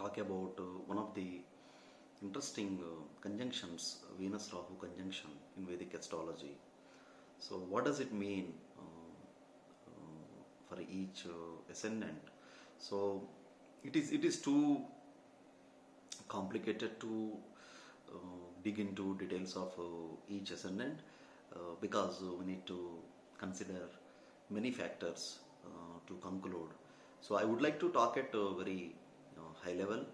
talk about one of the interesting conjunctions, Venus Rahu conjunction in Vedic astrology. So, what does it mean for each ascendant? So, it is too complicated to dig into details of each ascendant because we need to consider many factors to conclude. So I would like to talk at a very high level.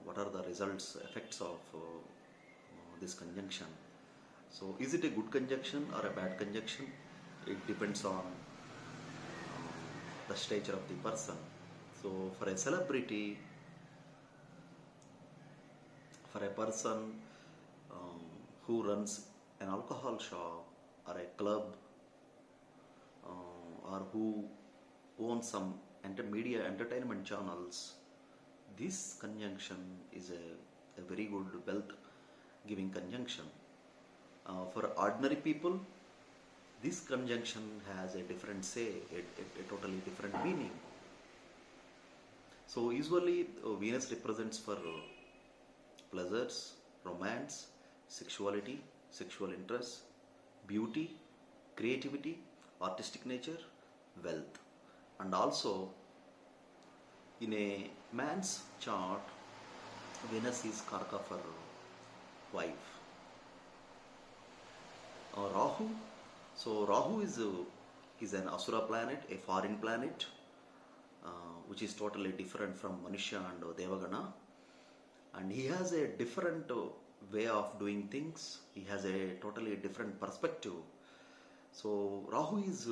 What are the results, effects of this conjunction? So is it a good conjunction or a bad conjunction? It depends on the stature of the person. So for a celebrity, for a person who runs an alcohol shop or a club or who owns some media entertainment channels, this conjunction is a very good wealth giving conjunction. For ordinary people, this conjunction has a different a totally different meaning. So usually Venus represents for pleasures, romance, sexuality, sexual interest, beauty, creativity, artistic nature, wealth. And also in a man's chart, Venus is Karaka for wife. Rahu, so Rahu is an Asura planet, a foreign planet, which is totally different from Manushya and Devagana, and he has a different way of doing things. He has a totally different perspective. So Rahu is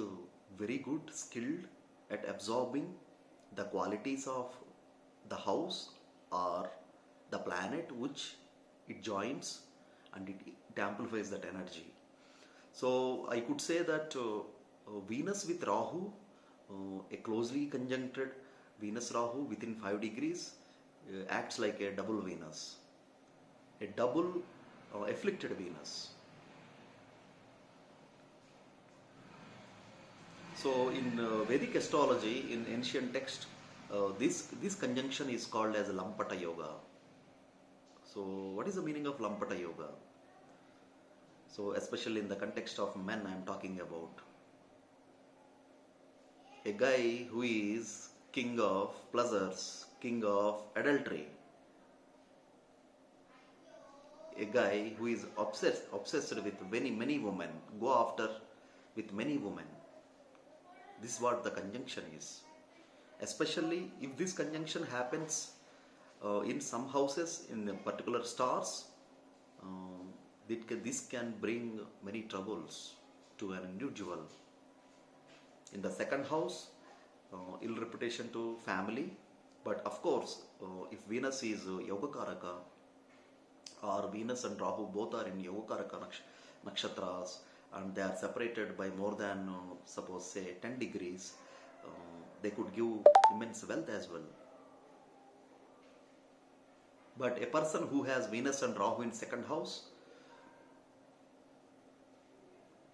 very good, skilled at absorbing the qualities of the house or the planet which it joins, and it amplifies that energy. So I could say that Venus with Rahu, a closely conjuncted Venus Rahu within 5 degrees acts like a double Venus, a double afflicted Venus. So in Vedic astrology, in ancient text, this conjunction is called as Lampata Yoga. So what is the meaning of Lampata Yoga? So especially in the context of men I am talking about. A guy who is king of pleasures, king of adultery. A guy who is obsessed with many women, go after with many women. This is what the conjunction is. Especially if this conjunction happens in some houses, in particular stars, this can bring many troubles to an individual. In the second house, ill reputation to family. But of course, if Venus is Yoga Karaka, or Venus and Rahu both are in Yoga Karaka nakshatras, and they are separated by more than suppose say 10 degrees, they could give immense wealth as well. But a person who has Venus and Rahu in second house,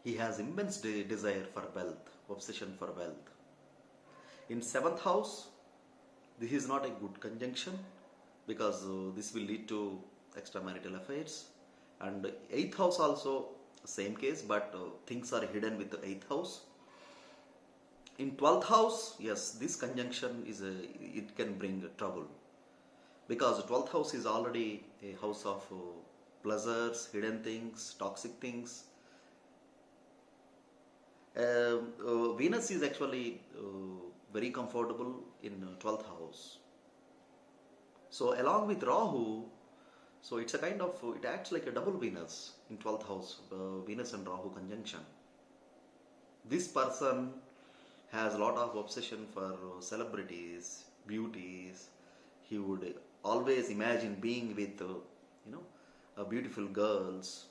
he has immense desire for wealth, obsession for wealth. In 7th house, this is not a good conjunction because this will lead to extramarital affairs. And 8th house also same case, but things are hidden with the 8th house. In 12th house, yes, this conjunction it can bring trouble because 12th house is already a house of pleasures, hidden things, toxic things. Venus is actually very comfortable in 12th house. So along with Rahu, so it's a kind of, it acts like a double Venus in 12th house, Venus and Rahu conjunction. This person has a lot of obsession for celebrities, beauties. He would always imagine being with, beautiful girls.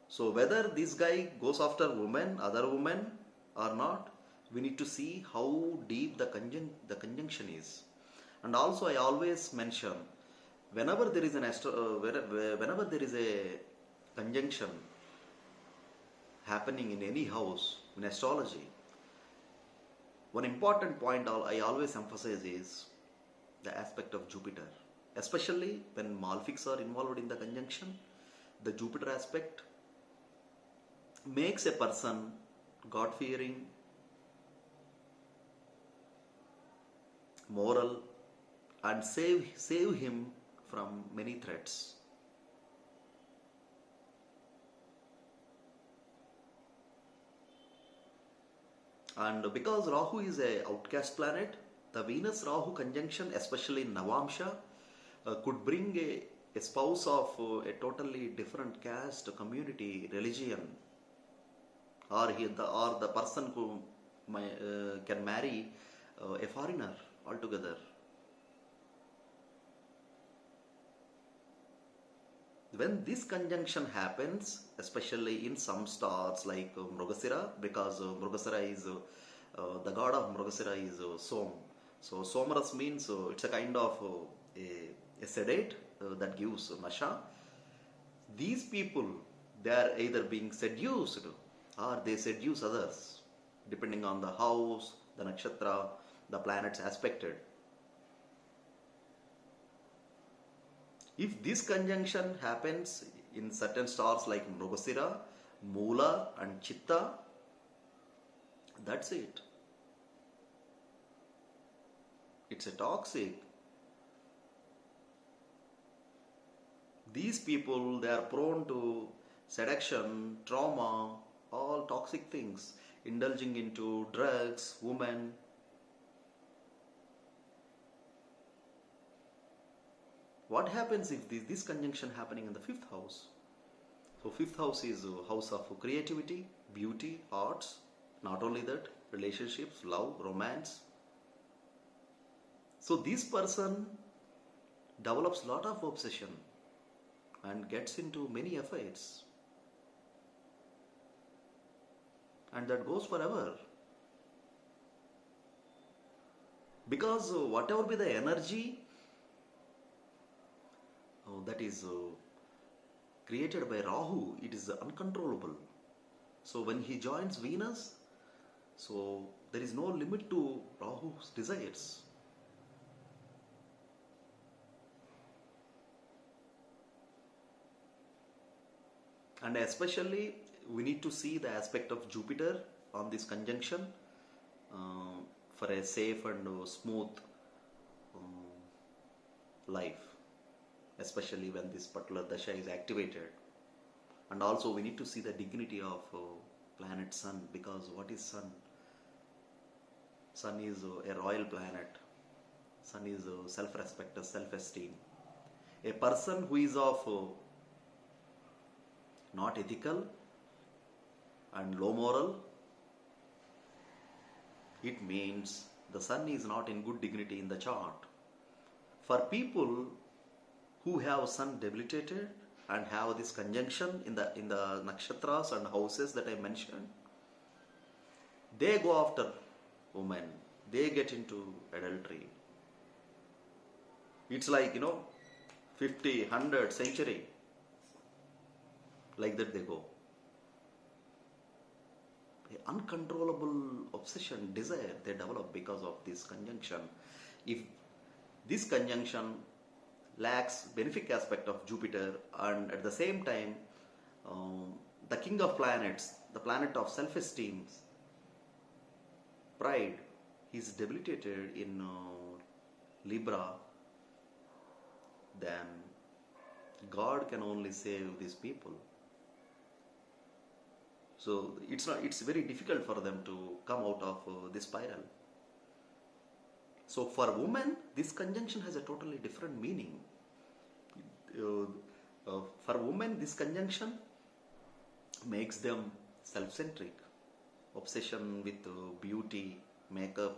So whether this guy goes after other women or not, we need to see how deep the conjunction is. And also I always mention, whenever there is whenever there is a conjunction happening in any house in astrology, one important point I always emphasize is the aspect of Jupiter. Especially when malefics are involved in the conjunction, the Jupiter aspect makes a person God-fearing, moral, and save him from many threats. And because Rahu is a outcast planet, the Venus Rahu conjunction, especially in Navamsha, could bring a spouse of a totally different caste, community, religion, or the person who can marry a foreigner altogether. When this conjunction happens, especially in some stars like Mrugasira, because Mrugasira is the god of Mrugasira is Som. So Somaras means it's a kind of a sedate that gives nasha. These people, they are either being seduced or they seduce others, depending on the house, the nakshatra, the planets aspected. If this conjunction happens in certain stars like Mrugasira, Moola and Chitta, that's it. It's a toxic. These people, they are prone to seduction, trauma, all toxic things, indulging into drugs, women. What happens if this conjunction happening in the fifth house? So fifth house is a house of creativity, beauty, arts. Not only that, relationships, love, romance. So this person develops lot of obsession and gets into many affairs. And that goes forever. Because whatever be the energy that is created by Rahu, it is uncontrollable. So when he joins Venus, so there is no limit to Rahu's desires. And especially we need to see the aspect of Jupiter on this conjunction for a safe and smooth life, especially when this particular dasha is activated. And also we need to see the dignity of planet Sun, because what is Sun? Sun is a royal planet. Sun is self-respect, self-esteem. A person who is of not ethical and low moral, it means the Sun is not in good dignity in the chart. For people who have Sun debilitated and have this conjunction in the nakshatras and houses that I mentioned, they go after women, they get into adultery. It's like 50, 100 century, like that they go. Uncontrollable obsession, desire they develop because of this conjunction. If this conjunction lacks benefic aspect of Jupiter, and at the same time the king of planets, the planet of self-esteem, pride, is debilitated in Libra, then God can only save these people. So it's very difficult for them to come out of this spiral. So for women, this conjunction has a totally different meaning. For women, this conjunction makes them self-centric, obsession with beauty, makeup.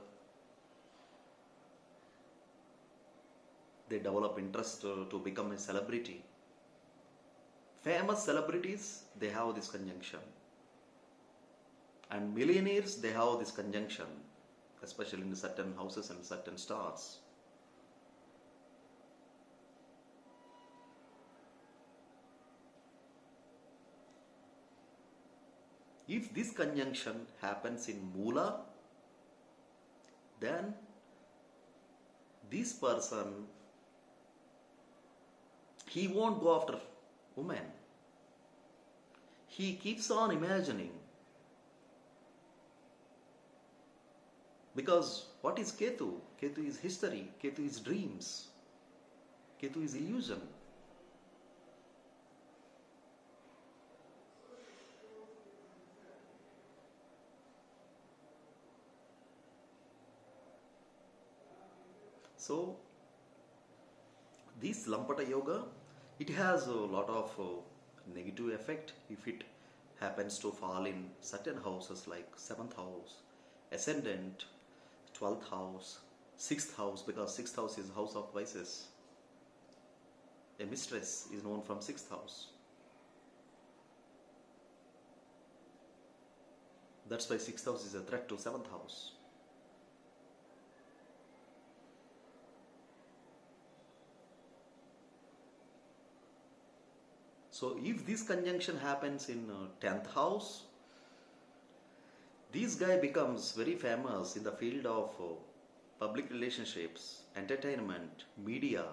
They develop interest to become a celebrity. Famous celebrities, they have this conjunction. And millionaires, they have this conjunction, especially in certain houses and certain stars. If this conjunction happens in Moola, then this person, he won't go after women. He keeps on imagining. Because what is Ketu? Ketu is history. Ketu is dreams. Ketu is illusion. So, this Lampata Yoga, it has a lot of negative effect if it happens to fall in certain houses like 7th house, ascendant, 12th house, 6th house, because 6th house is house of vices. A mistress is known from 6th house. That's why 6th house is a threat to 7th house. So if this conjunction happens in 10th house, this guy becomes very famous in the field of public relationships, entertainment, media,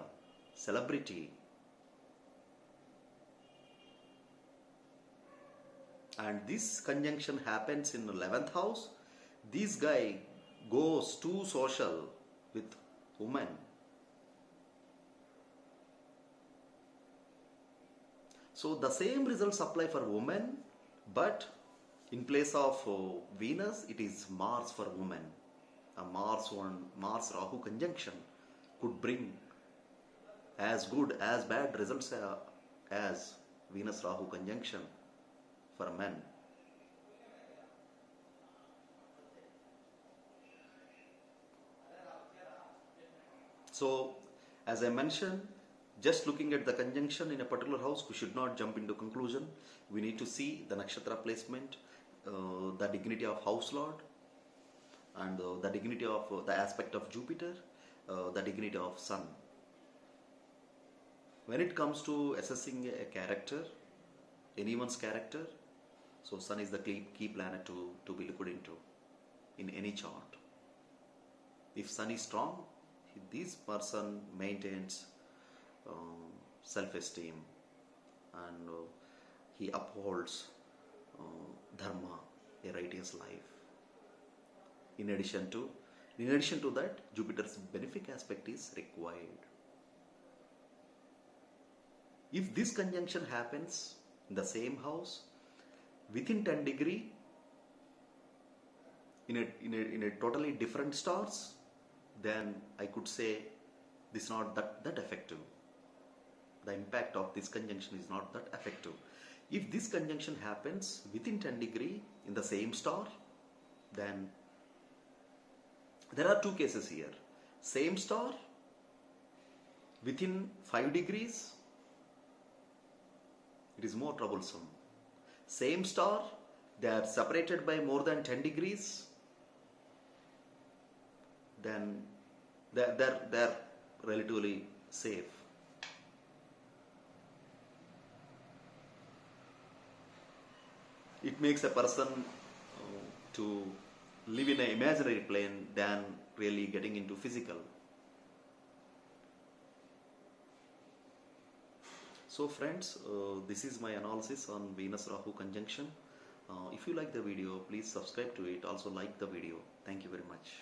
celebrity. And this conjunction happens in 11th house, this guy goes too social with women. So the same results apply for women, but in place of Venus, it is Mars for women. A Mars Rahu conjunction could bring as good as bad results as Venus Rahu conjunction for men. So, as I mentioned, just looking at the conjunction in a particular house, we should not jump into conclusion. We need to see the nakshatra placement, the dignity of house lord, and the dignity of the aspect of Jupiter, the dignity of sun. When it comes to assessing a character, anyone's character, so sun is the key planet to be looked into in any chart. If sun is strong, this person maintains self-esteem, and he upholds dharma, a righteous life. In addition to that, Jupiter's benefic aspect is required. If this conjunction happens in the same house within 10 degree in a totally different stars, then I could say this is not that effective. The impact of this conjunction is not that effective. If this conjunction happens within 10 degree in the same star, then there are two cases here. Same star within 5 degrees, it is more troublesome. Same star, they are separated by more than 10 degrees, then they're relatively safe. It makes a person to live in an imaginary plane than really getting into physical. So friends, this is my analysis on Venus Rahu conjunction. If you like the video, please subscribe to it. Also like the video. Thank you very much.